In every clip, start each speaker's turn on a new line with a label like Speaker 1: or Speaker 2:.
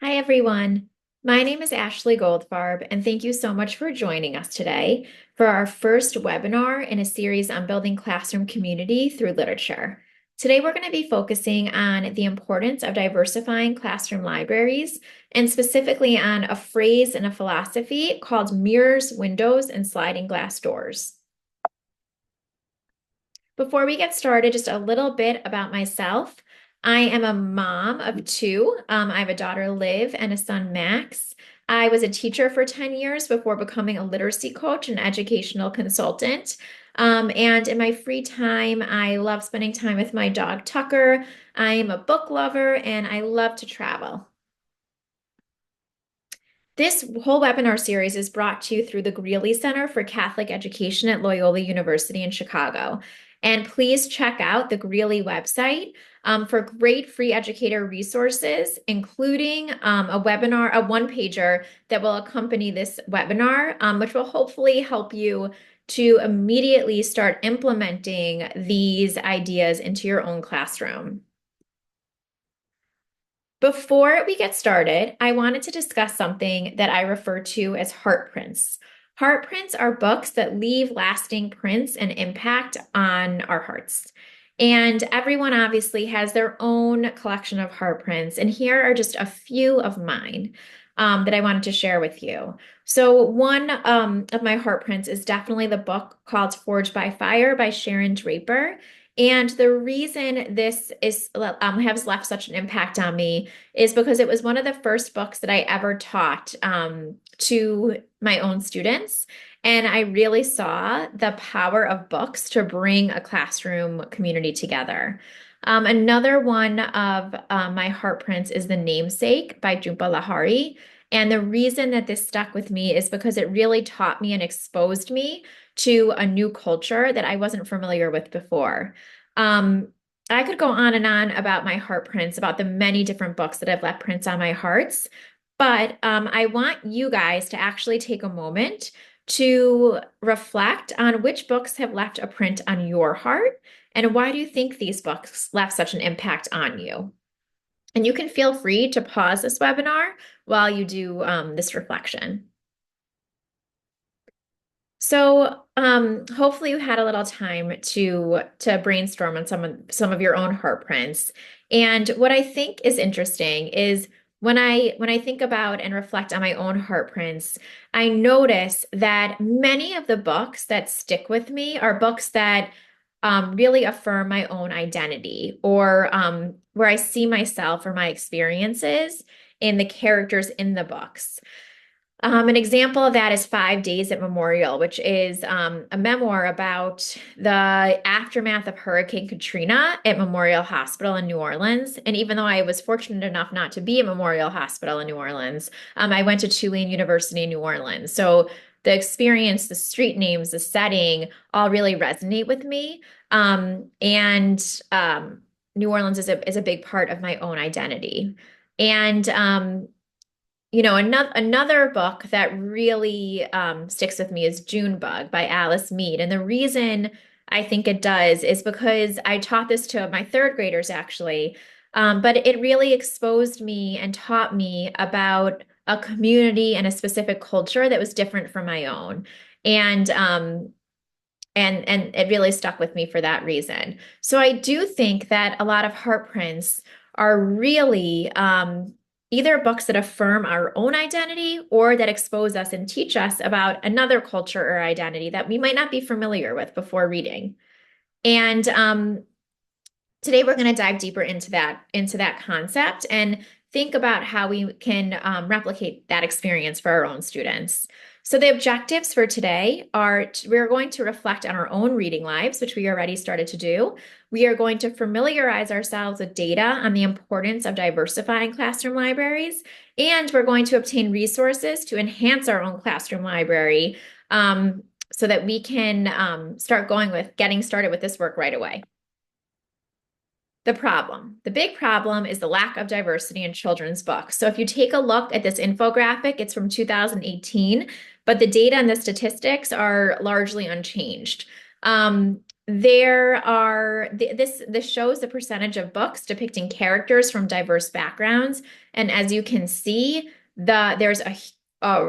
Speaker 1: Hi, everyone. My name is Ashley Goldfarb, and thank you so much for joining us today for our first webinar in a series on building classroom community through literature. Today, we're going to be focusing on the importance of diversifying classroom libraries, and specifically on a phrase and a philosophy called mirrors, windows, and sliding glass doors. Before we get started, just a little bit about myself. I am a mom of two. I have a daughter, Liv, and a son, Max. I was a teacher for 10 years before becoming a literacy coach and educational consultant. And in my free time, I love spending time with my dog, Tucker. I am a book lover and I love to travel. This whole webinar series is brought to you through the Greeley Center for Catholic Education at Loyola University in Chicago. And please check out the Greeley website for great free educator resources, including a webinar, a one-pager that will accompany this webinar, which will hopefully help you to immediately start implementing these ideas into your own classroom. Before we get started, I wanted to discuss something that I refer to as heart prints. Heart prints are books that leave lasting prints and impact on our hearts. And everyone obviously has their own collection of heart prints. And here are just a few of mine that I wanted to share with you. So, one of my heart prints is definitely the book called Forged by Fire by Sharon Draper. And the reason this is has left such an impact on me is because it was one of the first books that I ever taught to my own students. And I really saw the power of books to bring a classroom community together. Another one of my heart prints is The Namesake by Jhumpa Lahiri. And the reason that this stuck with me is because it really taught me and exposed me to a new culture that I wasn't familiar with before. Um, I could go on and on about my heart prints, about the many different books that have left prints on my hearts, but I want you guys to actually take a moment to reflect on which books have left a print on your heart and why do you think these books left such an impact on you? And you can feel free to pause this webinar while you do this reflection. So, hopefully you had a little time to brainstorm on some of your own heart prints. And what I think is interesting is when I think about and reflect on my own heart prints, I notice that many of the books that stick with me are books that really affirm my own identity or where I see myself or my experiences in the characters in the books. An example of that is 5 Days at Memorial, which is a memoir about the aftermath of Hurricane Katrina at Memorial Hospital in New Orleans. And even though I was fortunate enough not to be at Memorial Hospital in New Orleans, I went to Tulane University in New Orleans. So the experience, the street names, the setting all really resonate with me. And New Orleans is a big part of my own identity. And another book that really sticks with me is Junebug by Alice Mead. And the reason I think it does is because I taught this to my third graders actually, but it really exposed me and taught me about a community and a specific culture that was different from my own. And it really stuck with me for that reason. So I do think that a lot of heart prints are really either books that affirm our own identity or that expose us and teach us about another culture or identity that we might not be familiar with before reading. And today we're going to dive deeper into that concept and think about how we can replicate that experience for our own students. So the objectives for today are we're going to reflect on our own reading lives, which we already started to do. We are going to familiarize ourselves with data on the importance of diversifying classroom libraries, and we're going to obtain resources to enhance our own classroom library so that we can start getting started with this work right away. The big problem is the lack of diversity in children's books. So if you take a look at this infographic, it's from 2018, but the data and the statistics are largely unchanged. This shows the percentage of books depicting characters from diverse backgrounds, and as you can see, there's a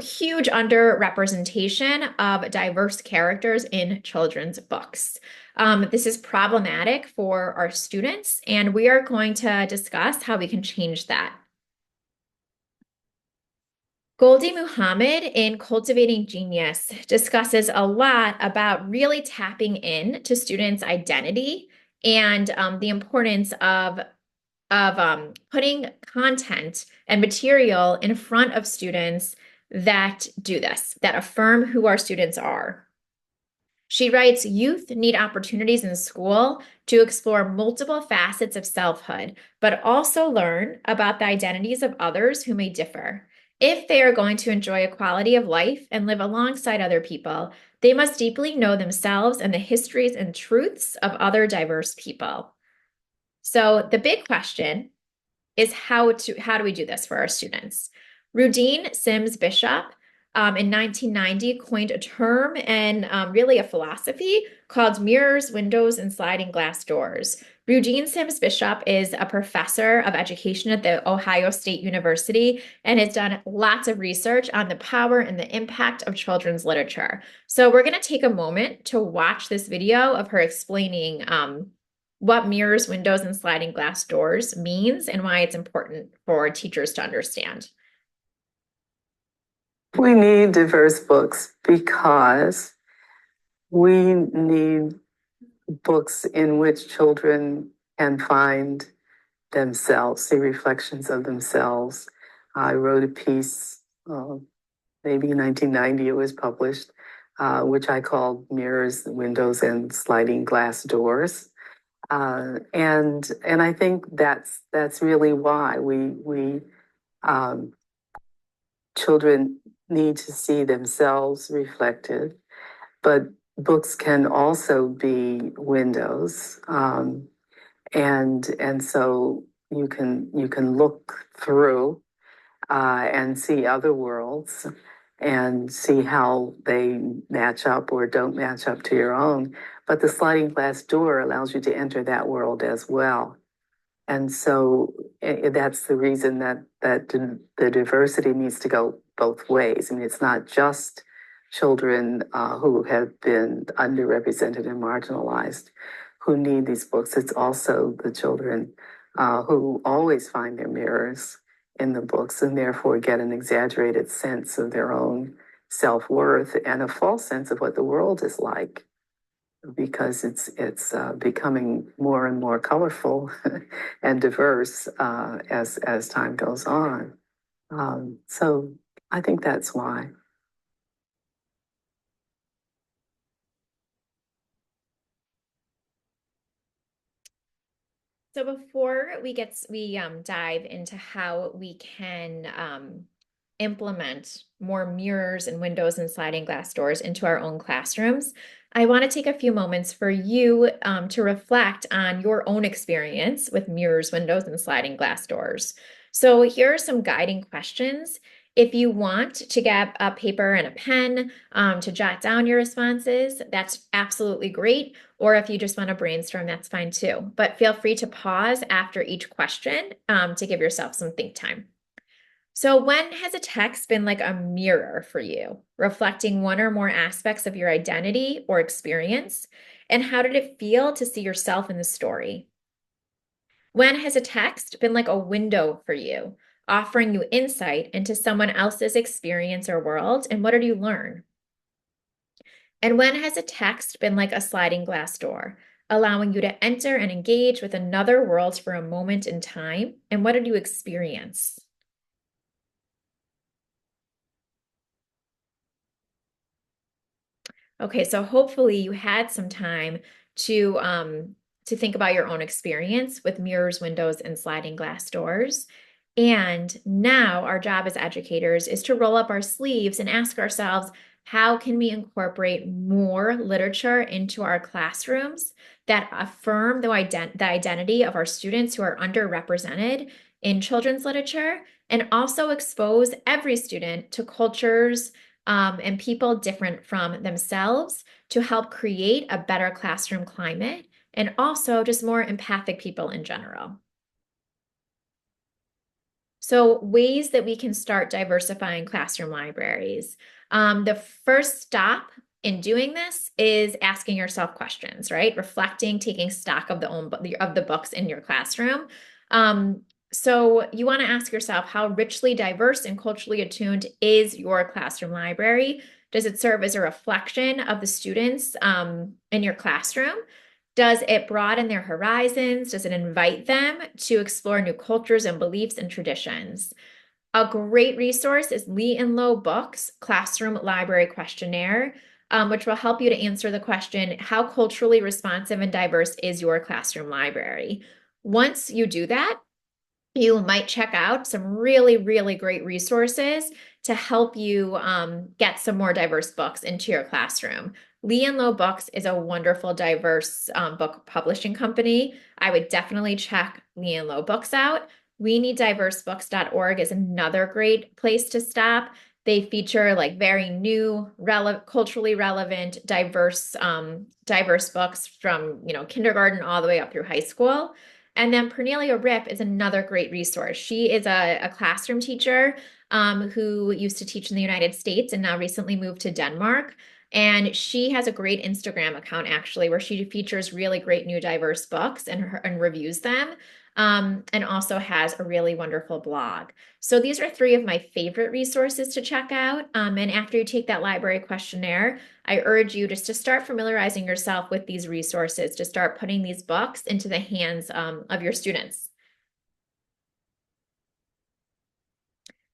Speaker 1: huge underrepresentation of diverse characters in children's books. This is problematic for our students, and we are going to discuss how we can change that. Goldie Muhammad in Cultivating Genius discusses a lot about really tapping in to students' identity and the importance of putting content and material in front of students that do this, that affirm who our students are. She writes, youth need opportunities in school to explore multiple facets of selfhood, but also learn about the identities of others who may differ. If they are going to enjoy a quality of life and live alongside other people, they must deeply know themselves and the histories and truths of other diverse people. So the big question is how do we do this for our students? Rudine Sims Bishop in 1990 coined a term and really a philosophy called mirrors, windows, and sliding glass doors. Rudine Sims Bishop is a professor of education at the Ohio State University and has done lots of research on the power and the impact of children's literature. So we're going to take a moment to watch this video of her explaining what mirrors, windows, and sliding glass doors means and why it's important for teachers to understand.
Speaker 2: We need diverse books because we need books in which children can find themselves, see reflections of themselves. I wrote a piece, maybe in 1990 it was published, which I called Mirrors, Windows, and Sliding Glass Doors. And I think that's really why we children need to see themselves reflected, but books can also be windows, and so you can look through and see other worlds and see how they match up or don't match up to your own. But the sliding glass door allows you to enter that world as well. And so that's the reason that the diversity needs to go both ways. I mean, it's not just children who have been underrepresented and marginalized who need these books. It's also the children who always find their mirrors in the books and therefore get an exaggerated sense of their own self-worth and a false sense of what the world is like, because it's becoming more and more colorful and diverse as time goes on. So I think that's why.
Speaker 1: So before we dive into how we can implement more mirrors and windows and sliding glass doors into our own classrooms, I want to take a few moments for you to reflect on your own experience with mirrors, windows, and sliding glass doors. So here are some guiding questions. If you want to get a paper and a pen to jot down your responses, that's absolutely great. Or if you just want to brainstorm, that's fine too. But feel free to pause after each question to give yourself some think time. So when has a text been like a mirror for you, reflecting one or more aspects of your identity or experience? And how did it feel to see yourself in the story? When has a text been like a window for you, offering you insight into someone else's experience or world? And what did you learn? And when has a text been like a sliding glass door, allowing you to enter and engage with another world for a moment in time? And what did you experience? Okay, so hopefully you had some time to think about your own experience with mirrors, windows, and sliding glass doors. And now our job as educators is to roll up our sleeves and ask ourselves, how can we incorporate more literature into our classrooms that affirm the identity of our students who are underrepresented in children's literature, and also expose every student to cultures and people different from themselves to help create a better classroom climate and also just more empathic people in general. So, ways that we can start diversifying classroom libraries. The first stop in doing this is asking yourself questions, right? Reflecting, taking stock of the books in your classroom. Um, so you want to ask yourself, how richly diverse and culturally attuned is your classroom library? Does it serve as a reflection of the students in your classroom? Does it broaden their horizons? Does it invite them to explore new cultures and beliefs and traditions? A great resource is Lee and Low Books Classroom Library Questionnaire, which will help you to answer the question, how culturally responsive and diverse is your classroom library? Once you do that, you might check out some really, really great resources to help you get some more diverse books into your classroom. Lee and Low Books is a wonderful, diverse book publishing company. I would definitely check Lee and Low Books out. WeNeedDiverseBooks.org is another great place to stop. They feature like very new, culturally relevant, diverse books from kindergarten all the way up through high school. And then Pernelia Rip is another great resource. She is a classroom teacher who used to teach in the United States and now recently moved to Denmark. And she has a great Instagram account actually, where she features really great new diverse books and reviews them, and also has a really wonderful blog. So these are three of my favorite resources to check out. And after you take that library questionnaire, I urge you just to start familiarizing yourself with these resources, to start putting these books into the hands of your students.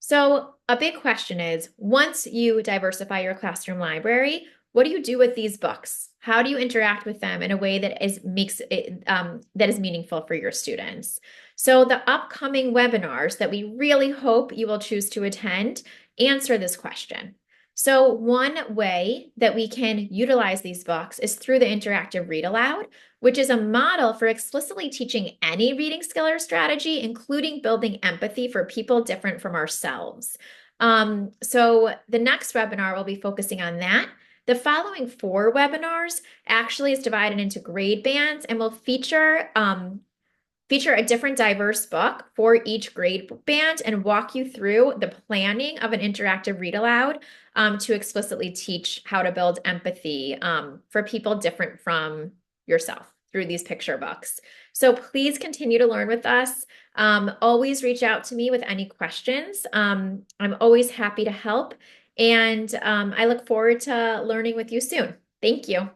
Speaker 1: So a big question is, once you diversify your classroom library, what do you do with these books? How do you interact with them in a way that is meaningful for your students? So the upcoming webinars that we really hope you will choose to attend answer this question. So one way that we can utilize these books is through the interactive read aloud, which is a model for explicitly teaching any reading skill or strategy, including building empathy for people different from ourselves. So the next webinar will be focusing on that. The following 4 webinars actually is divided into grade bands and will feature a different diverse book for each grade band and walk you through the planning of an interactive read aloud to explicitly teach how to build empathy for people different from yourself through these picture books. So please continue to learn with us. Always reach out to me with any questions. I'm always happy to help. And I look forward to learning with you soon. Thank you.